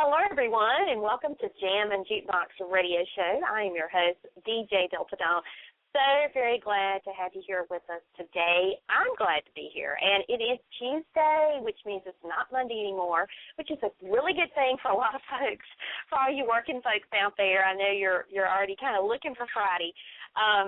Hello, everyone, and welcome to Jammin Jukebox Radio Show. I am your host, DJ Delta Dawn. So very glad to have you here with us today. I'm glad to be here, and it is Tuesday, which means it's not Monday anymore, which is a really good thing for a lot of folks. For all you working folks out there, I know you're already kind of looking for Friday,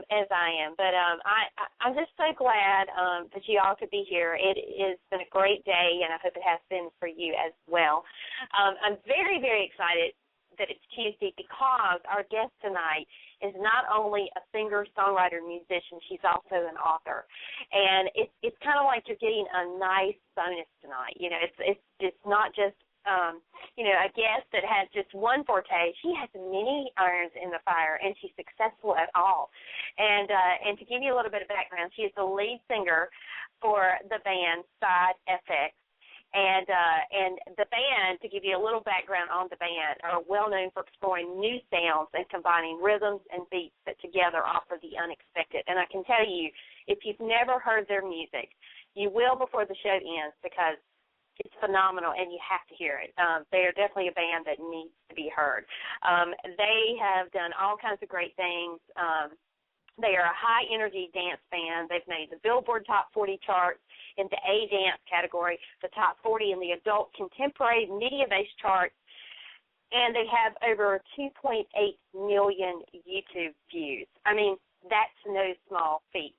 as I am. But I'm just so glad that you all could be here. It has been a great day, and I hope it has been for you as well. I'm very, very excited that it's Tuesday because our guest tonight is not only a singer, songwriter, musician, she's also an author. And it's kind of like you're getting a nice bonus tonight. You know, it's not just, a guest that has just one forte. She has many irons in the fire, and she's successful at all. And to give you a little bit of background, she is the lead singer for the band Side FX. And the band, to give you a little background on the band, are well known for exploring new sounds and combining rhythms and beats that together offer the unexpected. And I can tell you, if you've never heard their music, you will before the show ends because it's phenomenal and you have to hear it. They are definitely a band that needs to be heard. They have done all kinds of great things. They are a high-energy dance band. They've made the Billboard Top 40 charts in the A Dance category, the Top 40 in the Adult Contemporary Media-Based charts, and they have over 2.8 million YouTube views. I mean, that's no small feat.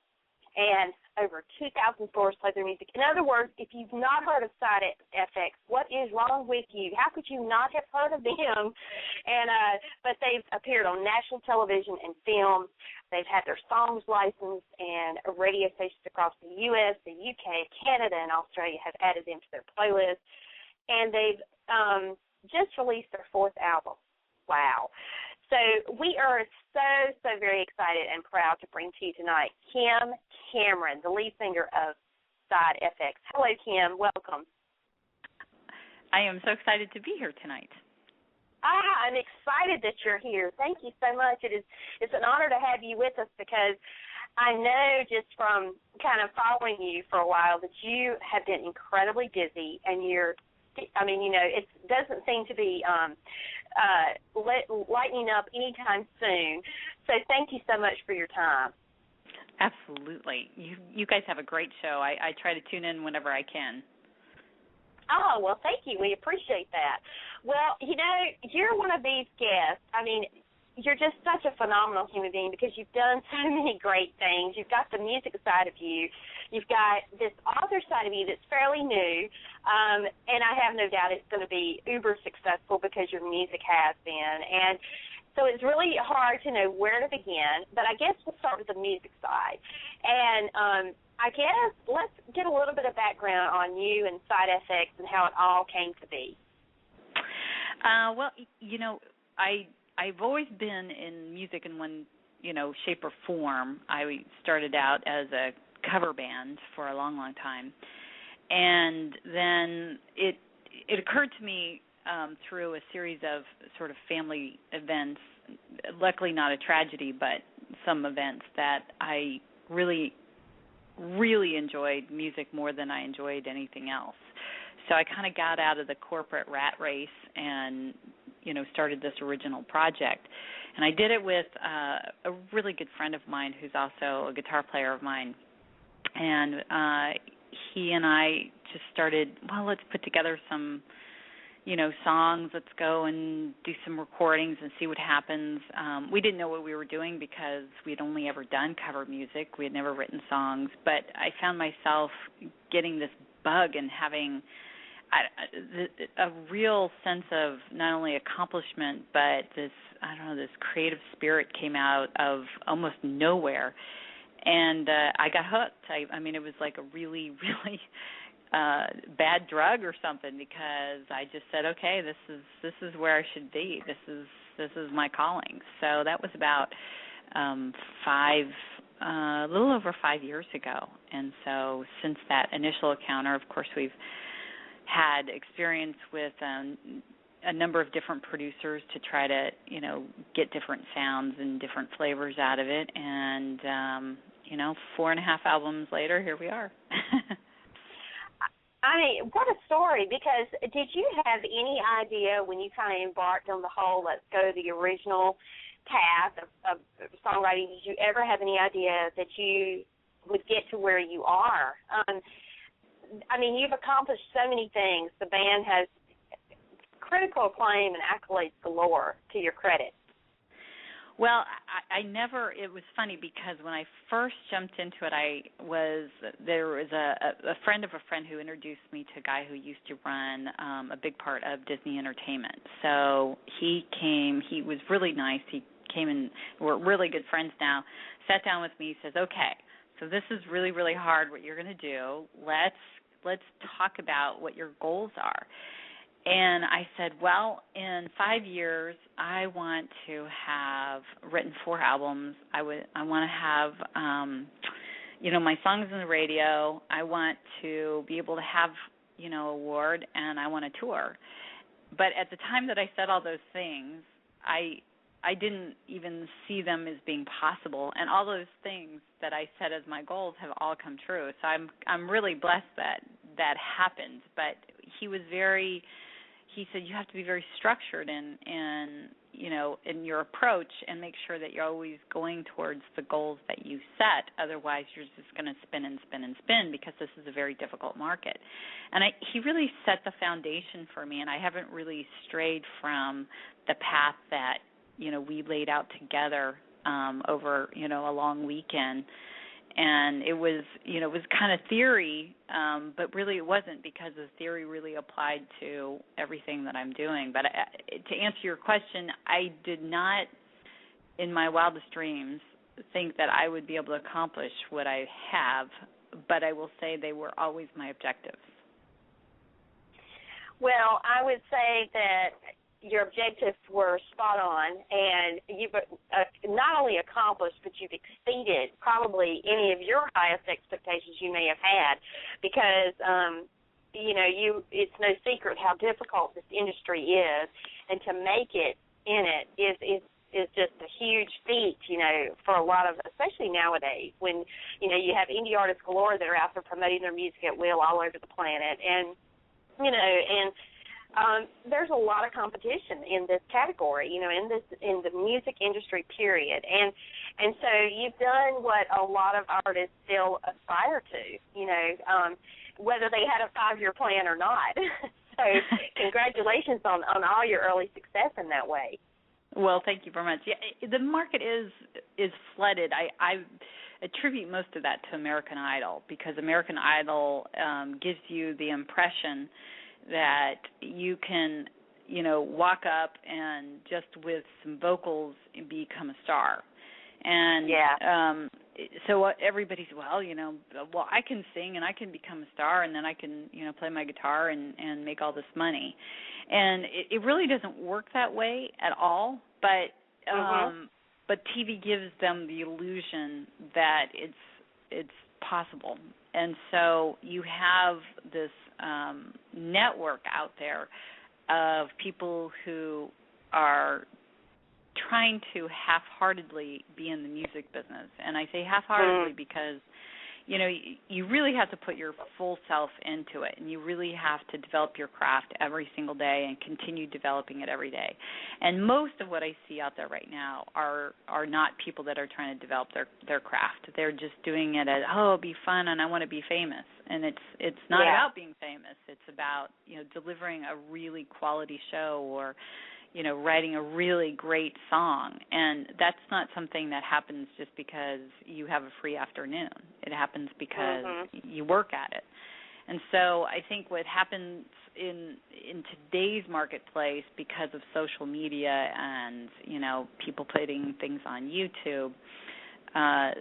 And over 2,000 stores play their music. In other words, if you've not heard of Side FX, what is wrong with you? How could you not have heard of them? And but they've appeared on national television and film. They've had their songs licensed, and radio stations across the U.S., the U.K., Canada, and Australia have added them to their playlist. And they've just released their fourth album. Wow. So we are so very excited and proud to bring to you tonight Kim Cameron, the lead singer of Side FX. Hello, Kim. Welcome. I am so excited to be here tonight. I'm excited that you're here. Thank you so much. It's an honor to have you with us because I know just from kind of following you for a while that you have been incredibly busy and it doesn't seem to be lightening up anytime soon. So thank you so much for your time. Absolutely. You guys have a great show. I try to tune in whenever I can. Oh, well, thank you. We appreciate that. Well, you're one of these guests. I mean, you're just such a phenomenal human being because you've done so many great things. You've got the music side of you. You've got this author side of you that's fairly new, and I have no doubt it's going to be uber successful because your music has been. And so it's really hard to know where to begin, but I guess we'll start with the music side. And I guess let's get a little bit of background on you and Side FX and how it all came to be. Well, I've always been in music in one, shape or form. I started out as a cover band for a long time, and then it occurred to me through a series of sort of family events, luckily not a tragedy, but some events that I really enjoyed music more than I enjoyed anything else. So I kind of got out of the corporate rat race and started this original project. And I did it with a really good friend of mine who's also a guitar player of mine. And he and I just started, let's put together some, songs. Let's go and do some recordings and see what happens. We didn't know what we were doing because we'd only ever done cover music. We had never written songs. But I found myself getting this bug and having a real sense of not only accomplishment, but this creative spirit came out of almost nowhere. And I got hooked. I mean, it was like a really bad drug or something because I just said, okay, this is where I should be. This is my calling. So that was about a little over 5 years ago. And so since that initial encounter, of course, we've had experience with a number of different producers to try to, get different sounds and different flavors out of it. And, 4.5 albums later, here we are. I mean, what a story, because did you have any idea when you kind of embarked on the whole let's go the original path of songwriting, did you ever have any idea that you would get to where you are? I mean, you've accomplished so many things. The band has critical acclaim and accolades galore to your credit. Well, I never, it was funny because when I first jumped into it, there was a friend of a friend who introduced me to a guy who used to run a big part of Disney Entertainment. So he came, he was really nice. He came and we're really good friends now, sat down with me, says, okay, so this is really, really hard what you're going to do. Let's talk about what your goals are. And I said, well, in 5 years, I want to have written 4 albums. I want to have, my songs on the radio. I want to be able to have, award, and I want to tour. But at the time that I said all those things, I didn't even see them as being possible. And all those things that I set as my goals have all come true. So I'm really blessed that happened. But he said you have to be very structured in your approach and make sure that you're always going towards the goals that you set. Otherwise, you're just going to spin and spin and spin because this is a very difficult market. And he really set the foundation for me, and I haven't really strayed from the path that, we laid out together over, a long weekend. And it was kind of theory, but really it wasn't, because the theory really applied to everything that I'm doing. But to answer your question, I did not, in my wildest dreams, think that I would be able to accomplish what I have, but I will say they were always my objectives. Well, I would say that your objectives were spot on, and you've not only accomplished, but you've exceeded probably any of your highest expectations you may have had, because, it's no secret how difficult this industry is, and to make it in it is just a huge feat, for a lot of, especially nowadays, when, you have indie artists galore that are out there promoting their music at will all over the planet, and, there's a lot of competition in this category, in the music industry, period. And so you've done what a lot of artists still aspire to, whether they had a 5-year plan or not. So congratulations on all your early success in that way. Well, thank you very much. Yeah, the market is flooded. I attribute most of that to American Idol, because American Idol gives you the impression that you can, walk up and just with some vocals become a star. And so everybody says, well, I can sing and I can become a star, and then I can, play my guitar and make all this money. And it really doesn't work that way at all, but TV gives them the illusion that it's possible. And so you have this network out there of people who are trying to half-heartedly be in the music business. And I say half-heartedly because, you really have to put your full self into it, and you really have to develop your craft every single day and continue developing it every day. And most of what I see out there right now are not people that are trying to develop their craft. They're just doing it as, it'll be fun and I want to be famous. And it's not about being famous. It's about, delivering a really quality show, or writing a really great song. And that's not something that happens just because you have a free afternoon. It happens because you work at it. And so I think what happens in today's marketplace, because of social media and, people putting things on YouTube,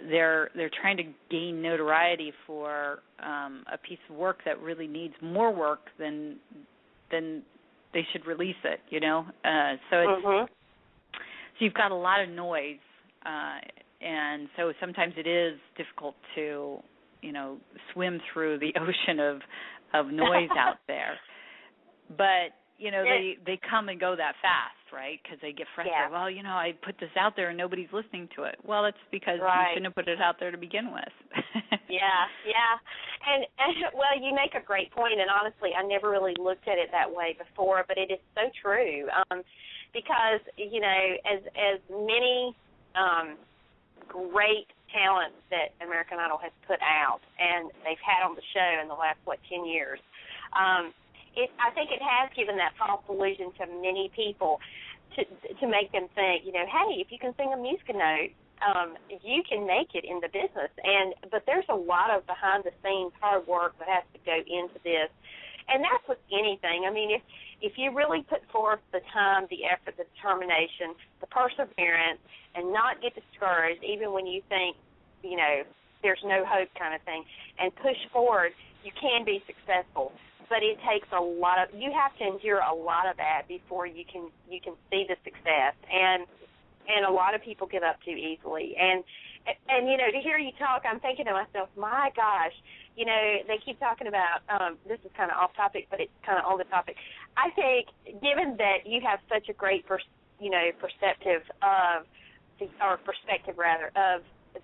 they're trying to gain notoriety for a piece of work that really needs more work than they should release it, So it's so you've got a lot of noise, and so sometimes it is difficult to, swim through the ocean of noise out there. But they come and go that fast. right? Because they get frustrated. Well, I put this out there and nobody's listening to it. Well, that's because you shouldn't have put it out there to begin with. Yeah. And well, you make a great point, and honestly, I never really looked at it that way before, but it is so true. Because, as many great talents that American Idol has put out and they've had on the show in the last, 10 years, I think it has given that false illusion to many people to make them think, hey, if you can sing a music note, you can make it in the business. But there's a lot of behind-the-scenes hard work that has to go into this. And that's with anything. I mean, if you really put forth the time, the effort, the determination, the perseverance, and not get discouraged even when you think, there's no hope kind of thing, and push forward, you can be successful. But it takes you have to endure a lot of that before you can see the success. And a lot of people give up too easily. And to hear you talk, I'm thinking to myself, my gosh, they keep talking about, this is kind of off topic, but it's kind of on the topic. I think, given that you have such a great, perspective of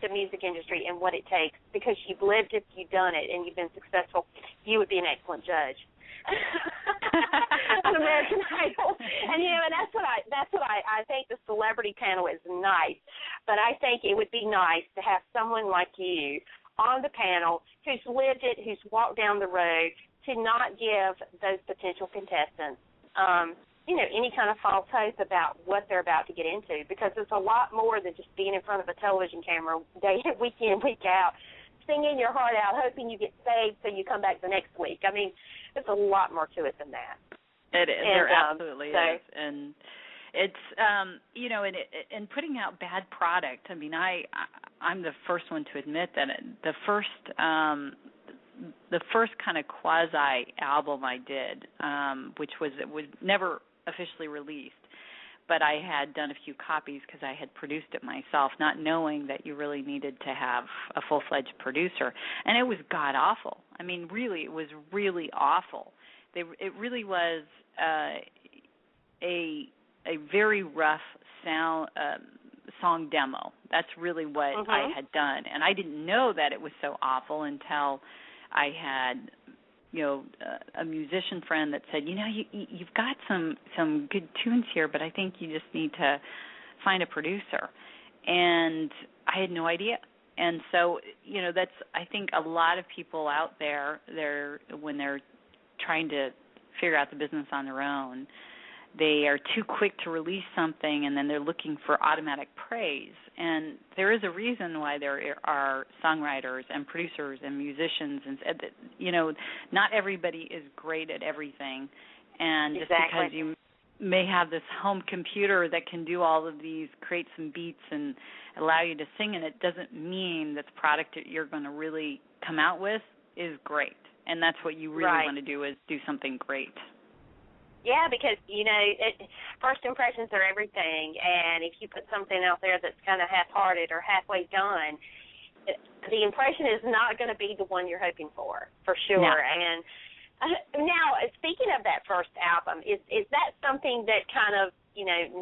the music industry and what it takes, because you've lived it, you've done it, and you've been successful, you would be an excellent judge on American Idol. And and that's what I think the celebrity panel is nice, but I think it would be nice to have someone like you on the panel who's lived it, who's walked down the road, to not give those potential contestants any kind of false hope about what they're about to get into, because it's a lot more than just being in front of a television camera week in, week out, singing your heart out, hoping you get saved so you come back the next week. I mean, there's a lot more to it than that. It is. There absolutely is. And it's, in putting out bad product, I mean, I'm the first one to admit that the first kind of quasi album I did, which was never officially released, but I had done a few copies because I had produced it myself, not knowing that you really needed to have a full-fledged producer. And it was god-awful. I mean, really, it was really awful. It really was a very rough song demo. That's really what I had done. And I didn't know that it was so awful until I had a musician friend that said, you've got some good tunes here, but I think you just need to find a producer. And I had no idea. And so, that's, I think, a lot of people out there, when they're trying to figure out the business on their own, they are too quick to release something, and then they're looking for automatic praise. And there is a reason why there are songwriters and producers and musicians. And, not everybody is great at everything. And just because you may have this home computer that can do all of these, create some beats and allow you to sing in it, doesn't mean that the product that you're going to really come out with is great. And that's what you really want to do, is do something great. Yeah, because, first impressions are everything, and if you put something out there that's kind of half-hearted or halfway done, the impression is not going to be the one you're hoping for sure. No. And now, speaking of that first album, is that something that kind of,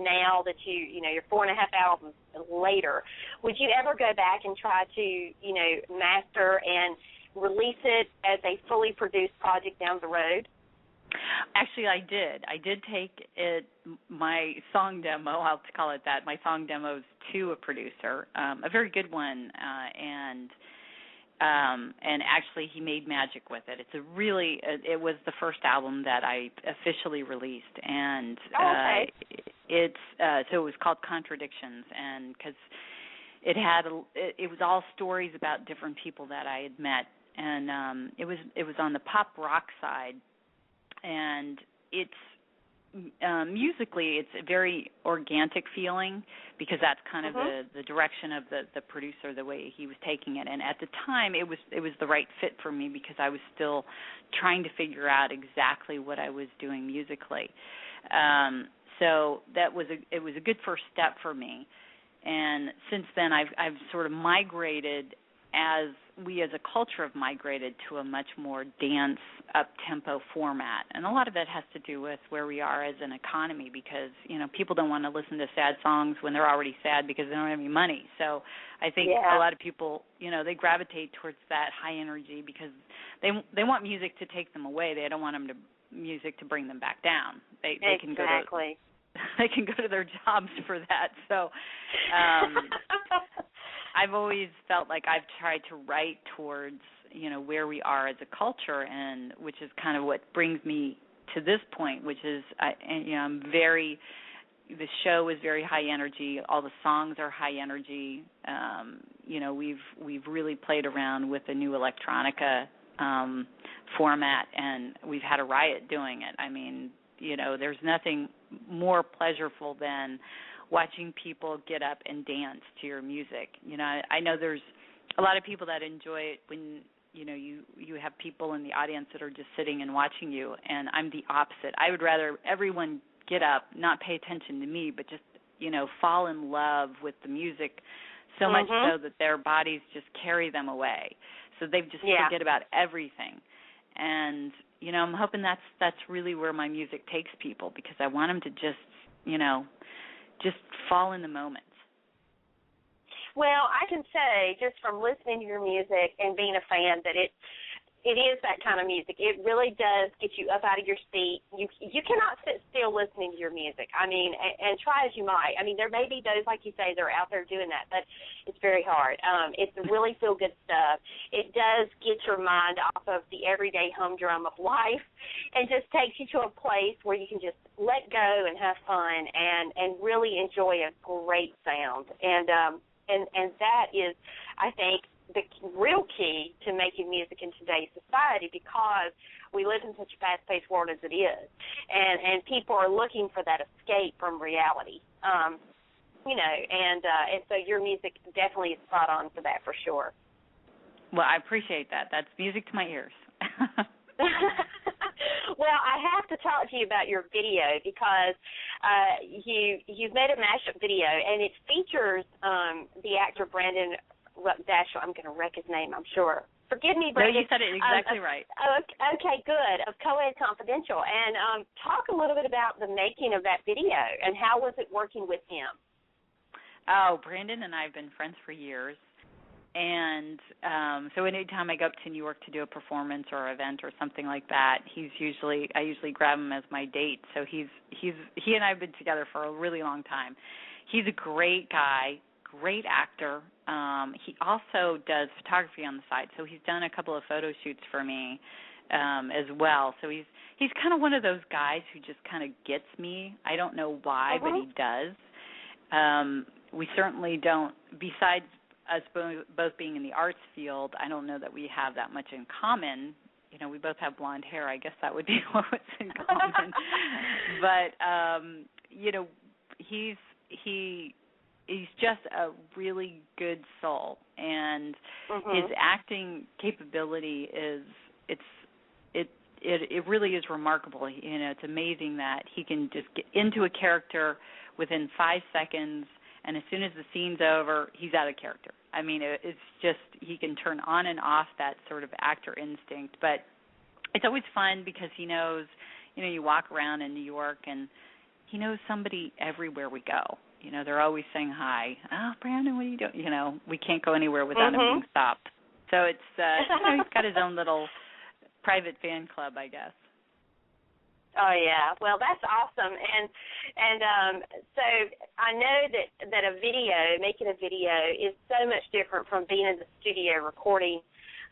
now that you're 4.5 albums later, would you ever go back and try to, master and release it as a fully produced project down the road? Actually, I did. I did take my song demo, I'll call it that, my song demos to a producer, a very good one, and actually he made magic with it. It was the first album that I officially released, and so it was called Contradictions, and because it was all stories about different people that I had met, and it was on the pop rock side. And it's musically, it's a very organic feeling, because that's kind of the direction of the producer, the way he was taking it. And at the time, it was the right fit for me, because I was still trying to figure out exactly what I was doing musically. So it was a good first step for me. And since then, I've sort of migrated as we as a culture have migrated to a much more dance up-tempo format. And a lot of that has to do with where we are as an economy because, people don't want to listen to sad songs when they're already sad because they don't have any money. So I think a lot of people, they gravitate towards that high energy because they want music to take them away. They don't want music to bring them back down. They can go to they can go to their jobs for that. So I've always felt like I've tried to write towards, where we are as a culture, and which is kind of what brings me to this point, which is, the show is very high energy. All the songs are high energy. We've really played around with the new electronica format, and we've had a riot doing it. I mean, there's nothing more pleasurable than watching people get up and dance to your music. I know there's a lot of people that enjoy it when, you have people in the audience that are just sitting and watching you, and I'm the opposite. I would rather everyone get up, not pay attention to me, but just, fall in love with the music so much so that their bodies just carry them away. So they just forget about everything. And, I'm hoping that's really where my music takes people, because I want them to just fall in the moment. Well, I can say just from listening to your music and being a fan that it is that kind of music. It really does get you up out of your seat. You cannot sit still listening to your music. I mean, and try as you might. I mean, there may be those, like you say, that are out there doing that, but it's very hard. It's really feel-good stuff. It does get your mind off of the everyday humdrum of life and just takes you to a place where you can just let go and have fun and really enjoy a great sound. And that is, I think, the real key to making music in today's society, because we live in such a fast-paced world as it is, and people are looking for that escape from reality, and so your music definitely is spot on for that, for sure. Well, I appreciate that. That's music to my ears. Well, I have to talk to you about your video, because you've made a mashup video, and it features the actor Brandon Dash. I'm going to wreck his name, I'm sure. Forgive me, Brandon. No, you said it exactly right. Okay, good. Of Co-Ed Confidential. And talk a little bit about the making of that video, and how was it working with him? Oh, Brandon and I have been friends for years. And so anytime I go up to New York to do a performance or event or something like that, I usually grab him as my date. So he and I have been together for a really long time. He's a great guy, great actor. He also does photography on the side, so he's done a couple of photo shoots for me as well. So he's kind of one of those guys who just kind of gets me. I don't know why, but he does. We certainly don't, besides us both being in the arts field, I don't know that we have that much in common. We both have blonde hair. I guess that would be what's in common. But he's just a really good soul, and his acting capability it really is remarkable. It's amazing that he can just get into a character within 5 seconds, and as soon as the scene's over, he's out of character. I mean, it's just, he can turn on and off that sort of actor instinct. But it's always fun because he knows, you walk around in New York and he knows somebody everywhere we go. They're always saying hi. Oh, Brandon, what are you doing? We can't go anywhere without him being stopped. So it's, he's got his own little private fan club, I guess. Oh, yeah. Well, that's awesome. And so I know that making a video is so much different from being in the studio recording,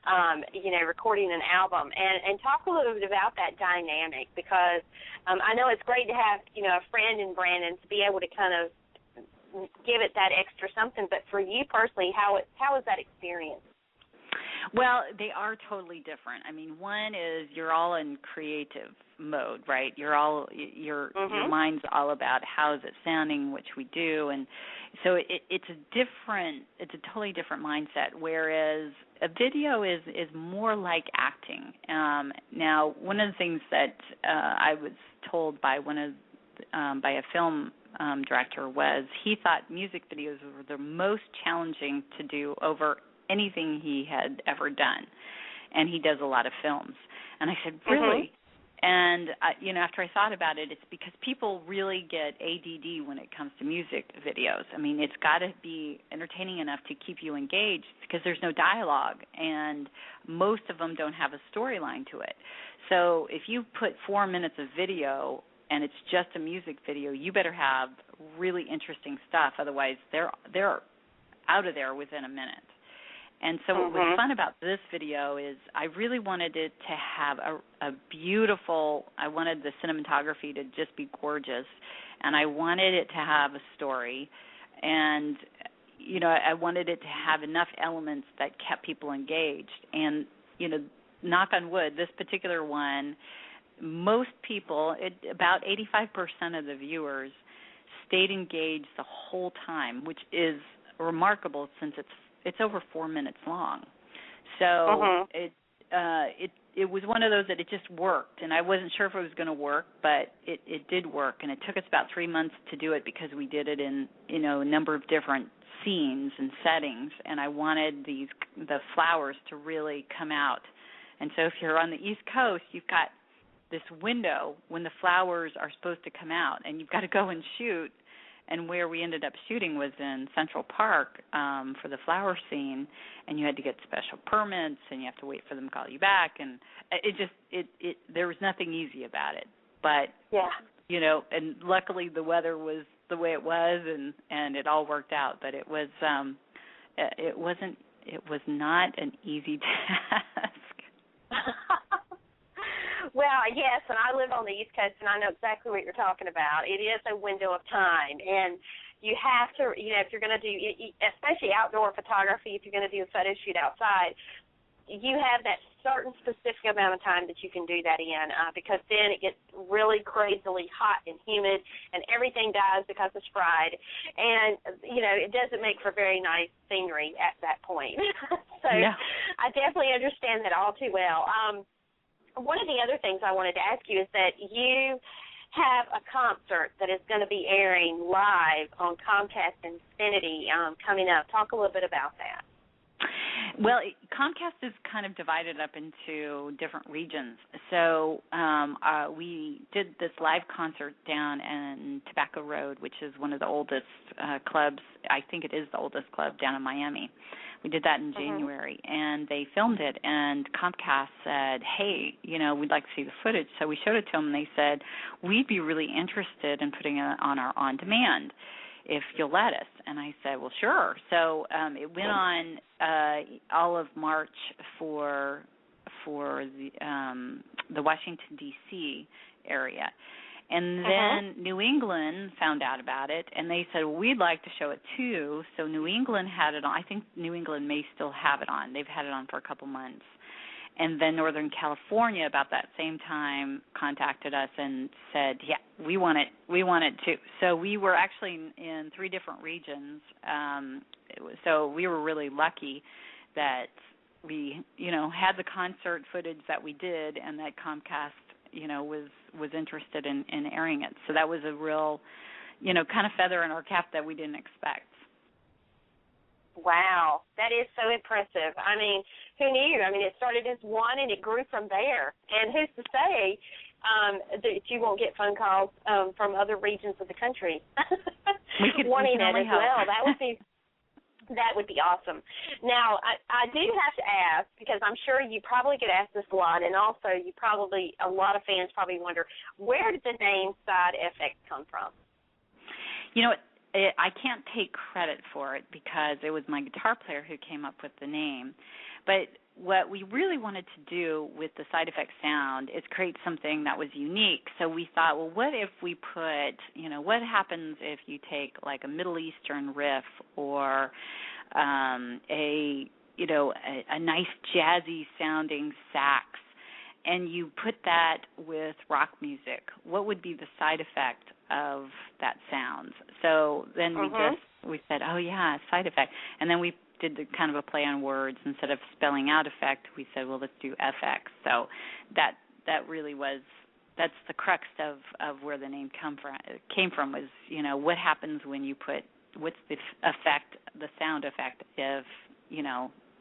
recording an album. And talk a little bit about that dynamic, because I know it's great to have, a friend in Brandon to be able to kind of give it that extra something. But for you personally, how is that experience? Well, they are totally different. I mean, one is you're all in creative mode, right? Your mind's all about how is it sounding, which we do, and so it's a totally different mindset. Whereas a video is more like acting. Now, one of the things that I was told by by a film director was he thought music videos were the most challenging to do over anything he had ever done. And he does a lot of films. And I said, really? And, after I thought about it, it's because people really get ADD when it comes to music videos. I mean, it's got to be entertaining enough to keep you engaged because there's no dialogue, and most of them don't have a storyline to it. So if you put 4 minutes of video and it's just a music video, you better have really interesting stuff. Otherwise, they're out of there within a minute. And so what was fun about this video is I really wanted it to have a beautiful, I wanted the cinematography to just be gorgeous, and I wanted it to have a story, and, I wanted it to have enough elements that kept people engaged. And, knock on wood, this particular one, most people, about 85% of the viewers stayed engaged the whole time, which is remarkable since it's over 4 minutes long. So it was one of those that it just worked, and I wasn't sure if it was going to work, but it did work. And it took us about 3 months to do it because we did it in a number of different scenes and settings, and I wanted the flowers to really come out. And so if you're on the East Coast, you've got this window when the flowers are supposed to come out, and you've got to go and shoot. And where we ended up shooting was in Central Park for the flower scene, and you had to get special permits, and you have to wait for them to call you back, and there was nothing easy about it. But and luckily the weather was the way it was, and it all worked out. But it was not an easy task. Well, yes, and I live on the East Coast, and I know exactly what you're talking about. It is a window of time, and you have to, if you're going to do, especially outdoor photography, if you're going to do a photo shoot outside, you have that certain specific amount of time that you can do that in, because then it gets really crazily hot and humid, and everything dies because it's fried, and, it doesn't make for very nice scenery at that point. So no. I definitely understand that all too well. One of the other things I wanted to ask you is that you have a concert that is going to be airing live on Comcast and Xfinity coming up. Talk a little bit about that. Well, Comcast is kind of divided up into different regions. So we did this live concert down in Tobacco Road, which is one of the oldest clubs. I think it is the oldest club down in Miami. We did that in January, and they filmed it, and Comcast said, hey, we'd like to see the footage. So we showed it to them, and they said, we'd be really interested in putting it on our on-demand if you'll let us. And I said, well, sure. So it went on all of March for the Washington, D.C. area. And then New England found out about it, and they said, well, we'd like to show it too. So New England had it on. I think New England may still have it on. They've had it on for a couple months. And then Northern California, about that same time, contacted us and said, yeah, we want it too. So we were actually in 3 different regions. So we were really lucky that we, had the concert footage that we did, and that Comcast was interested in airing it. So that was a real, kind of feather in our cap that we didn't expect. Wow, that is so impressive. I mean, who knew? I mean, it started as one and it grew from there. And who's to say that you won't get phone calls from other regions of the country wanting it as well? That would be awesome. Now, I do have to ask, because I'm sure you probably get asked this a lot, and also a lot of fans probably wonder, where did the name Side FX come from? I can't take credit for it because it was my guitar player who came up with the name. But what we really wanted to do with the side effect sound is create something that was unique. So we thought, well, what if we put, what happens if you take like a Middle Eastern riff or a nice jazzy sounding sax, and you put that with rock music? What would be the side effect of that sound? So then we said, oh yeah, side effect. And then we did the kind of a play on words. Instead of spelling out effect, we said, well, let's do FX. So that really was, that's the crux of where the name came from was, what happens when you put, what's the effect, the sound effect if,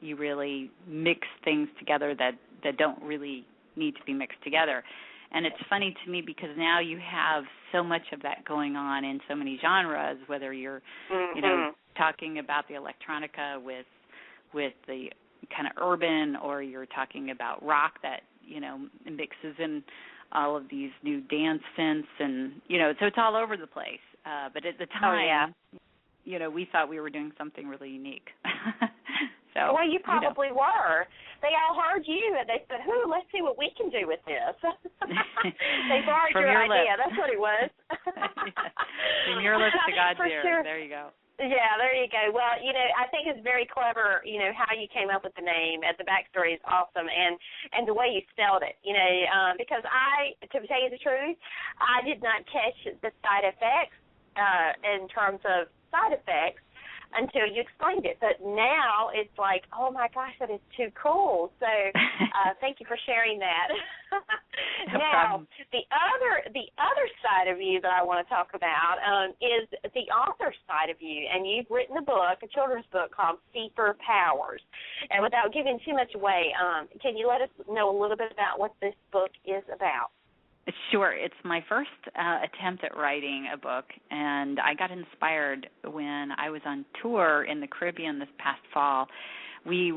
you really mix things together that don't really need to be mixed together. And it's funny to me because now you have so much of that going on in so many genres, whether you're, talking about the electronica with the kind of urban, or you're talking about rock that, mixes in all of these new dance synths, and, so it's all over the place. But at the time, we thought we were doing something really unique. So, well, you probably were. They all heard you, and they said, let's see what we can do with this. They borrowed your idea. That's what it was. From your lips to God's ears. Sure. There you go. Yeah, there you go. Well, I think it's very clever, how you came up with the name, and the backstory is awesome, and the way you spelled it, because to tell you the truth, I did not catch the side effects in terms of side effects until you explained it. But now it's like, oh my gosh, that is too cool. So thank you for sharing that. No now, problem. the other side of you that I want to talk about is the author side of you. And you've written a book, a children's book called Superpowers. And without giving too much away, can you let us know a little bit about what this book is about? Sure. It's my first attempt at writing a book, and I got inspired when I was on tour in the Caribbean this past fall. We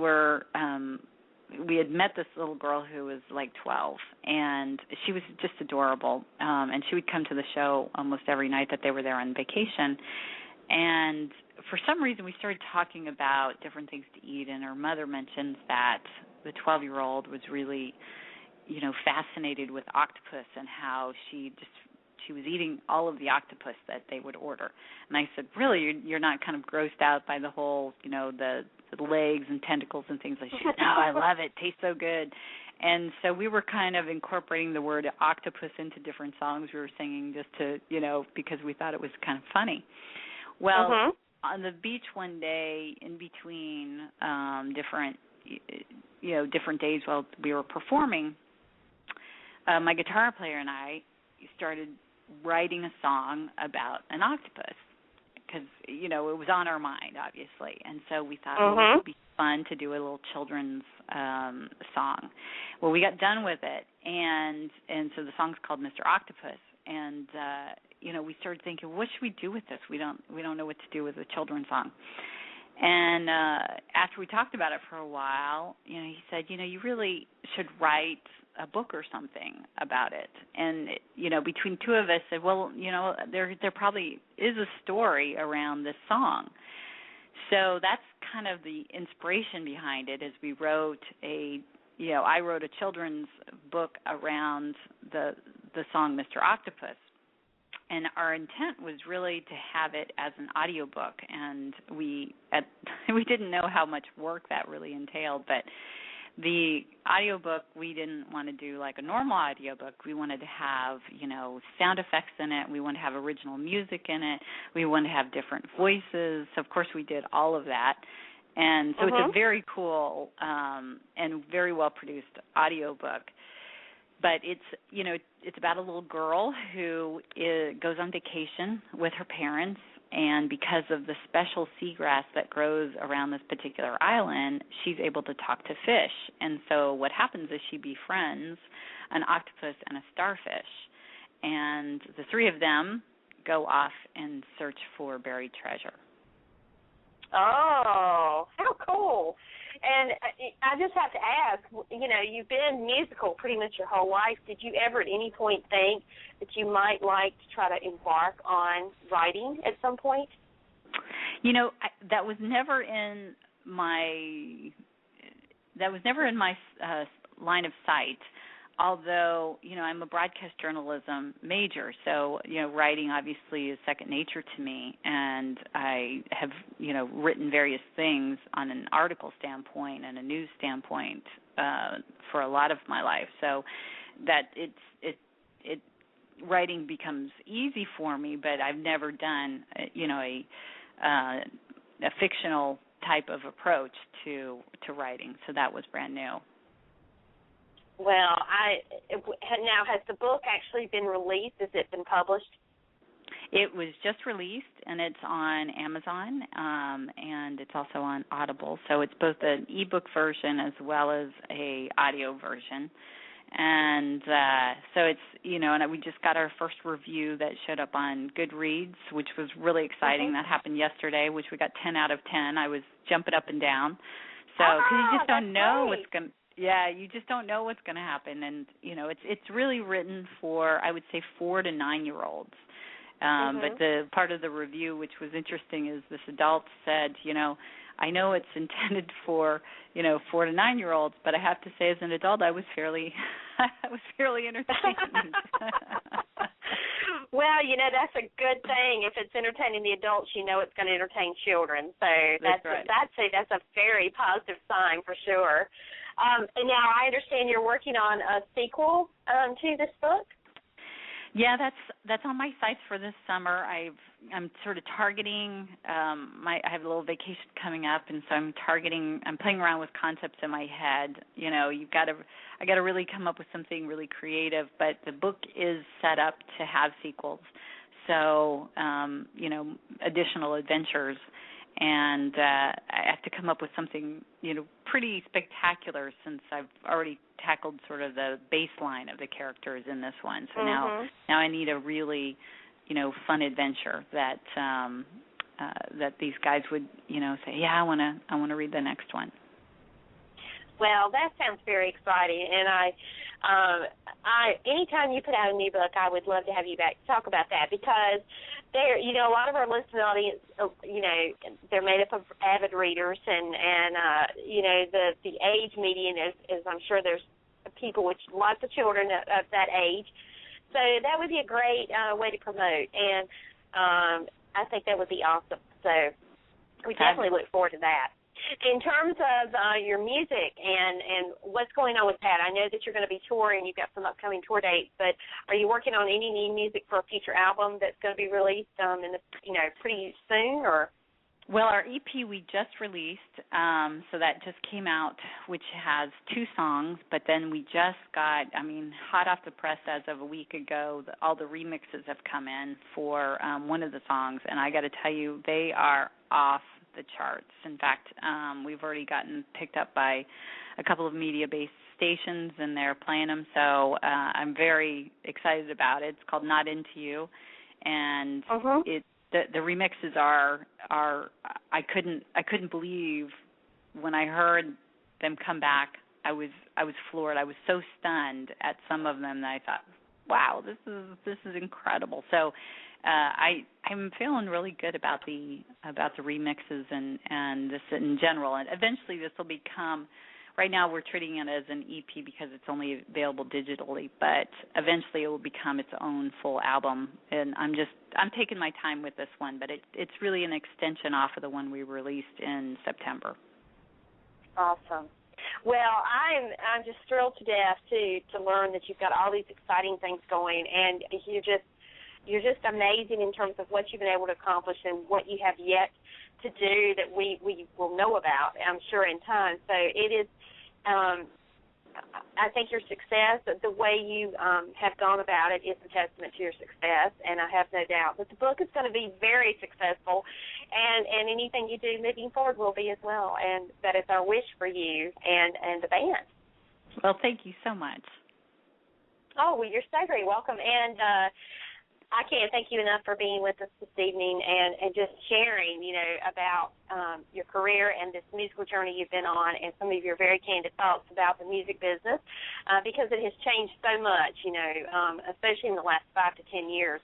had met this little girl who was like 12, and she was just adorable, and she would come to the show almost every night that they were there on vacation. And for some reason, we started talking about different things to eat, and her mother mentioned that the 12-year-old was really fascinated with octopus, and how she was eating all of the octopus that they would order. And I said, really, you're not kind of grossed out by the whole, the legs and tentacles and things like that? She said, no, I love it. Tastes so good. And so we were kind of incorporating the word octopus into different songs we were singing just to, because we thought it was kind of funny. Well, on the beach one day, in between different days while we were performing, my guitar player and I started writing a song about an octopus because, it was on our mind, obviously. And so we thought it would be fun to do a little children's song. Well, we got done with it, and so the song's called Mr. Octopus. And, we started thinking, what should we do with this? We don't know what to do with a children's song. And after we talked about it for a while, he said, you really should write a book or something about it. And, between two of us said, well, there probably is a story around this song. So that's kind of the inspiration behind it, is we wrote I wrote a children's book around the song Mr. Octopus. And our intent was really to have it as an audiobook, and we didn't know how much work that really entailed. But the audiobook, we didn't want to do like a normal audiobook. We wanted to have, sound effects in it. We wanted to have original music in it. We wanted to have different voices. Of course, we did all of that. And so it's a very cool and very well-produced audiobook. But it's about a little girl who goes on vacation with her parents, and because of the special seagrass that grows around this particular island, she's able to talk to fish. And so what happens is she befriends an octopus and a starfish, and the three of them go off and search for buried treasure. Oh, how cool. And I just have to ask, you've been musical pretty much your whole life. Did you ever at any point think that you might like to try to embark on writing at some point? That was never in my line of sight. Although, I'm a broadcast journalism major, so, writing obviously is second nature to me, and I have, written various things on an article standpoint and a news standpoint for a lot of my life, so that writing becomes easy for me, but I've never done, a fictional type of approach to writing, so that was brand new. Well, now has the book actually been released? Has it been published? It was just released, and it's on Amazon, and it's also on Audible. So it's both an ebook version as well as a audio version. And so it's, and we just got our first review that showed up on Goodreads, which was really exciting. Mm-hmm. That happened yesterday, which we got 10 out of 10. I was jumping up and down. So, because you just don't know what's going to, you just don't know what's going to happen. And, it's really written for, I would say, 4 to 9-year-olds. But the part of the review, which was interesting, is this adult said, I know it's intended for, 4 to 9-year-olds, but I have to say, as an adult, I was fairly entertained. Well, that's a good thing. If it's entertaining the adults, it's going to entertain children. So that's right. that's a very positive sign for sure. And now I understand you're working on a sequel to this book. Yeah, that's on my sights for this summer. I'm sort of targeting I have a little vacation coming up, and so I'm playing around with concepts in my head. I got to really come up with something really creative, but the book is set up to have sequels. So, additional adventures, and I have to come up with something, pretty spectacular, since I've already tackled sort of the baseline of the characters in this one. So now I need a really, fun adventure that that these guys would, say, yeah, I want to read the next one. Well, that sounds very exciting, and I anytime you put out a new book, I would love to have you back to talk about that, because there, a lot of our listening audience, they're made up of avid readers, and the age median is I'm sure there's people with lots of children of that age, so that would be a great way to promote, and I think that would be awesome. So we definitely look forward to that. In terms of your music and what's going on with that, I know that you're going to be touring. You've got some upcoming tour dates, but are you working on any new music for a future album that's going to be released pretty soon? Or? Well, our EP we just released, so that just came out, which has 2 songs, but then we just got, hot off the press as of a week ago, all the remixes have come in for one of the songs, and I got to tell you, they are off the charts. In fact, we've already gotten picked up by a couple of media-based stations, and they're playing them, so I'm very excited about it. It's called Not Into You, and the remixes are I couldn't believe when I heard them come back. I was floored. I was so stunned at some of them that I thought, wow, this is incredible. So I'm feeling really good about the remixes and this in general. And eventually this will become, right now we're treating it as an EP because it's only available digitally, but eventually it will become its own full album. And I'm taking my time with this one, but it's really an extension off of the one we released in September. Awesome. Well, I'm just thrilled to death to learn that you've got all these exciting things going, and you're just amazing in terms of what you've been able to accomplish and what you have yet to do that we will know about, I'm sure, in time. So it is, I think your success, the way you have gone about it, is a testament to your success, and I have no doubt that the book is going to be very successful, and anything you do moving forward will be as well, and that is our wish for you and the band. Well, thank you so much. Oh, well, you're so very welcome, and I can't thank you enough for being with us this evening and just sharing, about your career and this musical journey you've been on, and some of your very candid thoughts about the music business, because it has changed so much, especially in the last 5 to 10 years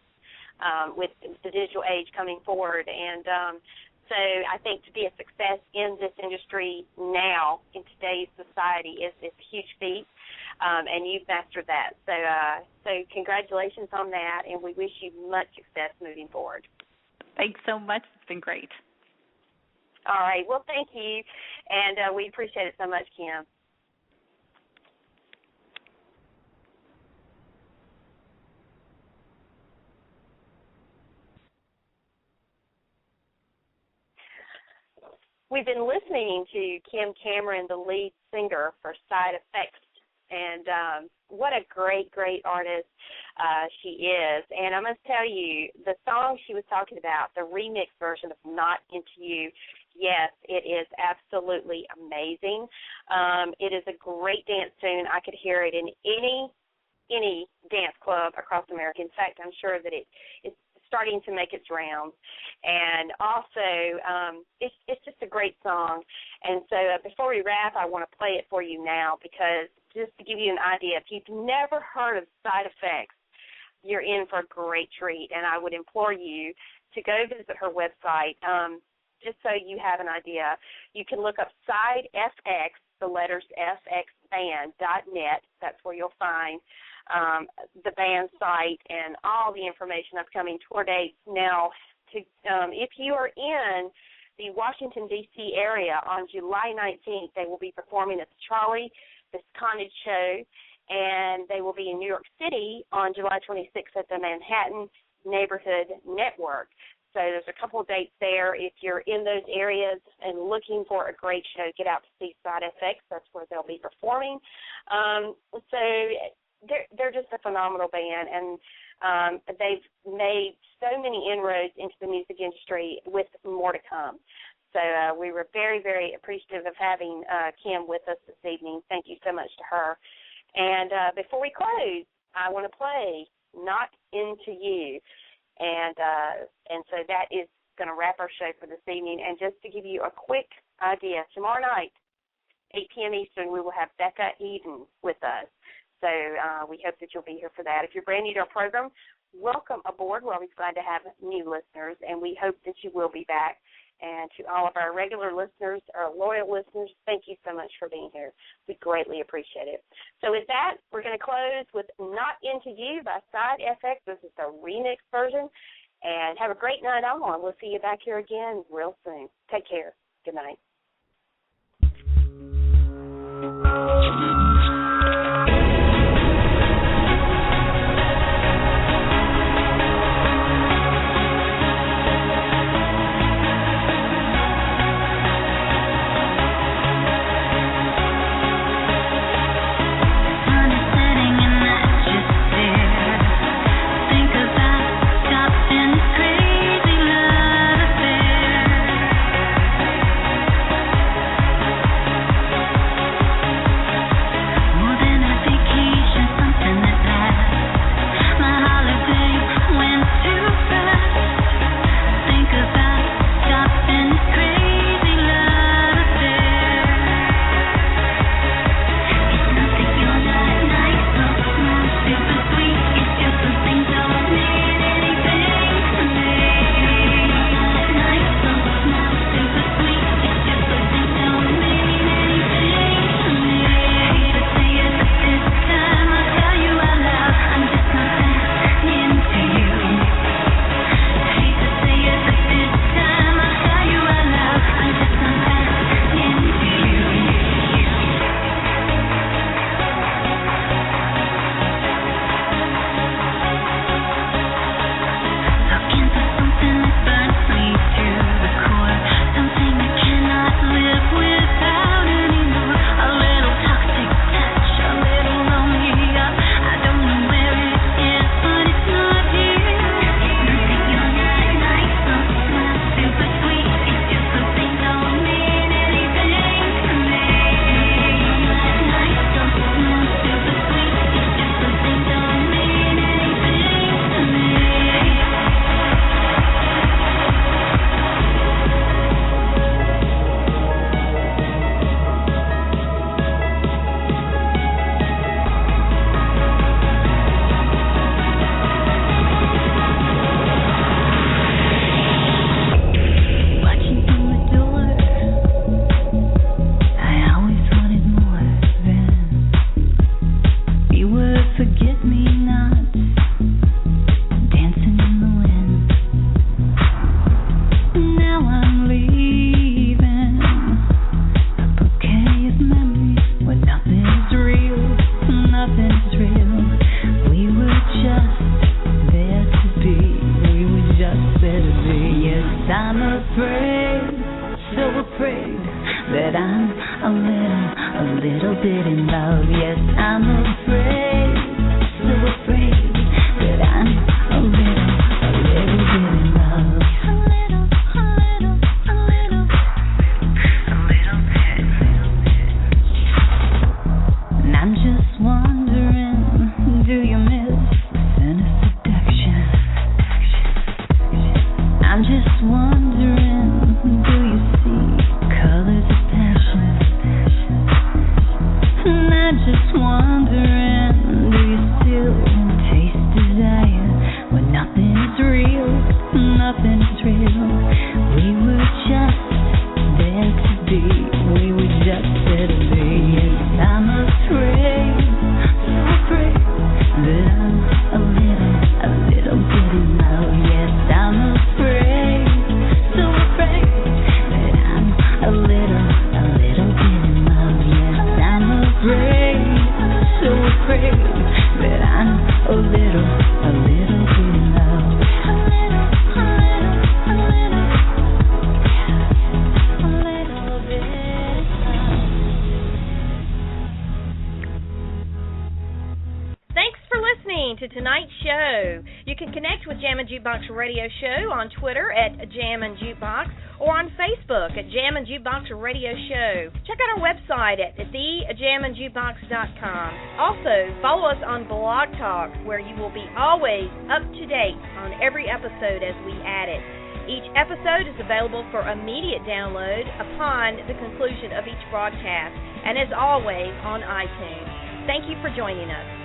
with the digital age coming forward. And so I think to be a success in this industry now in today's society is a huge feat. And you've mastered that. So congratulations on that, and we wish you much success moving forward. Thanks so much. It's been great. All right. Well, thank you, and we appreciate it so much, Kim. We've been listening to Kim Cameron, the lead singer for Side Effects. And what a great, great artist. she is. And I must tell you, the song she was talking about, the remix version of Not Into You, yes, it is absolutely amazing. It is a great dance tune. I could hear it in any dance club across America. In fact, I'm sure that it's starting to make its rounds. And also, it's just a great song. And so before we wrap, I want to play it for you now, because just to give you an idea, if you've never heard of Side Effects, you're in for a great treat. And I would implore you to go visit her website, just so you have an idea. You can look up Side FX, the letters fxband.net. That's where you'll find the band site and all the information, upcoming tour dates. Now, if you are in the Washington, D.C. area on July 19th, they will be performing at the Charlie Visconti Show, and they will be in New York City on July 26th at the Manhattan Neighborhood Network. So there's a couple of dates there. If you're in those areas and looking for a great show, get out to see Side FX. That's where they'll be performing. So they're just a phenomenal band, and they've made so many inroads into the music industry with more to come. So we were very, very appreciative of having Kim with us this evening. Thank you so much to her. And before we close, I want to play Not Into You. And so that is going to wrap our show for this evening. And just to give you a quick idea, tomorrow night, 8 p.m. Eastern, we will have Becca Eden with us. So we hope that you'll be here for that. If you're brand new to our program, welcome aboard. We're always glad to have new listeners, and we hope that you will be back. And to all of our regular listeners, our loyal listeners, thank you so much for being here. We greatly appreciate it. So with that, we're going to close with Not Into You by Side FX. This is the remix version. And have a great night on. We'll see you back here again real soon. Take care. Good night. little bit in love. Yes, I'm afraid, so afraid We were just there to be. We were just there to be. Yes, I'm afraid, so afraid that I'm a little bit in love. Yes, I'm afraid, so afraid that I'm a little bit in love. Yes, I'm afraid, so afraid that I'm a little bit in love. Thanks for listening to tonight's show. You can connect with Jammin' Jukebox Radio Show on Twitter at Jammin' Jukebox or on Facebook at Jammin' Jukebox Radio Show. Check out our website at thejamminjukebox.com. Also, follow us on Blog Talk, where you will be always up to date on every episode as we add it. Each episode is available for immediate download upon the conclusion of each broadcast, and is always on iTunes. Thank you for joining us.